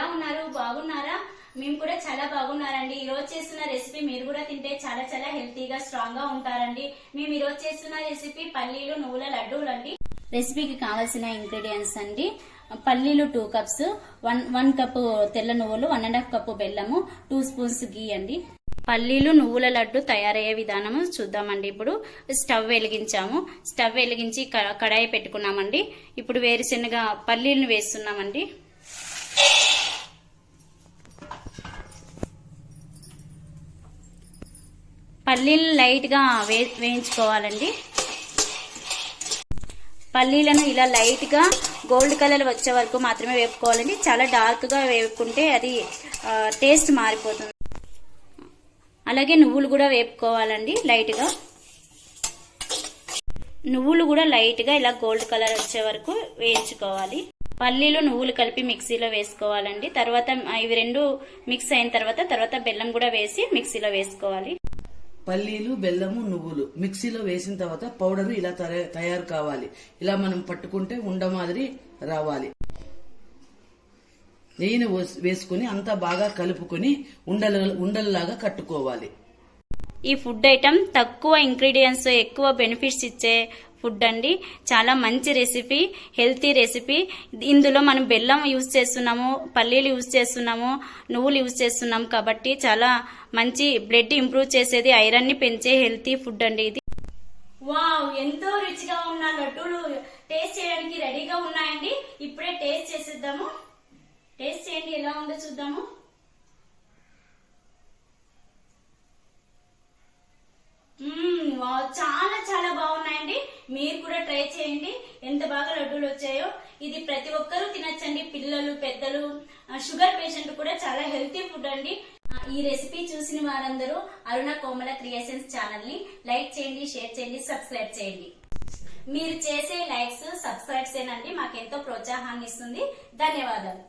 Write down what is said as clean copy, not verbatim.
ఎలా ఉన్నారు? బాగున్నారా? మేము కూడా చాలా బాగున్నారండి. ఈ రోజు చేస్తున్న రెసిపీ మీరు కూడా తింటే చాలా చాలా హెల్తీగా స్ట్రాంగ్ గా ఉంటారండి. మేము ఈ రోజు చేస్తున్న రెసిపీ పల్లీలు నువ్వుల లడ్డూలు అండి. రెసిపీకి కావాల్సిన ఇంగ్రీడియంట్స్ అండి: పల్లీలు 2 కప్స్, 1 కప్పు తెల్ల నువ్వులు, 1.5 కప్పు బెల్లము, 2 స్పూన్స్ గీ అండి. పల్లీలు నువ్వుల లడ్డు తయారయ్యే విధానము చూద్దామండి. ఇప్పుడు స్టవ్ వెలిగించాము. స్టవ్ వెలిగించి కడాయి పెట్టుకున్నామండి. ఇప్పుడు వేరుశెనగ పల్లీలను వేస్తున్నామండి. పల్లీలు లైట్ గా వేయించుకోవాలండి. పల్లీలను ఇలా లైట్ గా గోల్డ్ కలర్ వచ్చే వరకు మాత్రమే వేపుకోవాలండి. చాలా డార్క్ గా వేపుకుంటే అది టేస్ట్ మారిపోతుంది. అలాగే నువ్వులు కూడా వేపుకోవాలండి లైట్ గా. నువ్వులు కూడా లైట్ గా ఇలా గోల్డ్ కలర్ వచ్చే వరకు వేయించుకోవాలి. పల్లీలు నువ్వులు కలిపి మిక్సీలో వేసుకోవాలండి. తర్వాత ఇవి రెండు మిక్స్ అయిన తర్వాత బెల్లం కూడా వేసి మిక్సీలో వేసుకోవాలి. పల్లీలు, బెల్లము, నువ్వులు మిక్సీలో వేసిన తర్వాత పౌడర్ ఇలా తయారు కావాలి. ఇలా మనం పట్టుకుంటే ఉండ మాదిరి రావాలి. నెయ్యిని వేసుకుని అంతా బాగా కలుపుకొని ఉండలలాగా కట్టుకోవాలి. ఈ ఫుడ్ ఐటమ్ తక్కువ ఇంగ్రీడియంట్స్ ఎక్కువ బెనిఫిట్స్ ఇచ్చే ఫుడ్ అండి. చాలా మంచి రెసిపీ, హెల్తీ రెసిపీ. ఇందులో మనం బెల్లం యూజ్ చేస్తున్నాము, పల్లీలు యూజ్ చేస్తున్నాము, నువ్వులు యూజ్ చేస్తున్నాము కాబట్టి చాలా మంచి బ్లడ్ ఇంప్రూవ్ చేసేది, ఐరన్ ని పెంచే హెల్తీ ఫుడ్ అండి ఇది. వావ్, ఎంతో రుచిగా ఉన్న లడ్డూలు టేస్ట్ చేయడానికి రెడీగా ఉన్నాయండి. ఇప్పుడే టేస్ట్ చేసేద్దాము. టేస్ట్ చేయండి, ఎలా ఉందో చూద్దాము. చాలా చాలా బాగున్నాయండి. మీరు కూడా ట్రై చేయండి. ఎంత బాగా లడ్డూలు వచ్చాయో. ఇది ప్రతి ఒక్కరూ తినచ్చండి. పిల్లలు, పెద్దలు, షుగర్ పేషెంట్ కూడా చాలా హెల్తీ ఫుడ్ అండి. ఈ రెసిపీ చూసిన వారందరూ అరుణ కోమల క్రియేషన్స్ ఛానల్ ని లైక్ చేయండి, షేర్ చేయండి, సబ్స్క్రైబ్ చేయండి. మీరు చేసే లైక్స్, సబ్స్క్రైబ్స్ ఏనండి మాకెంతో ప్రోత్సాహాన్ని ఇస్తుంది. ధన్యవాదాలు.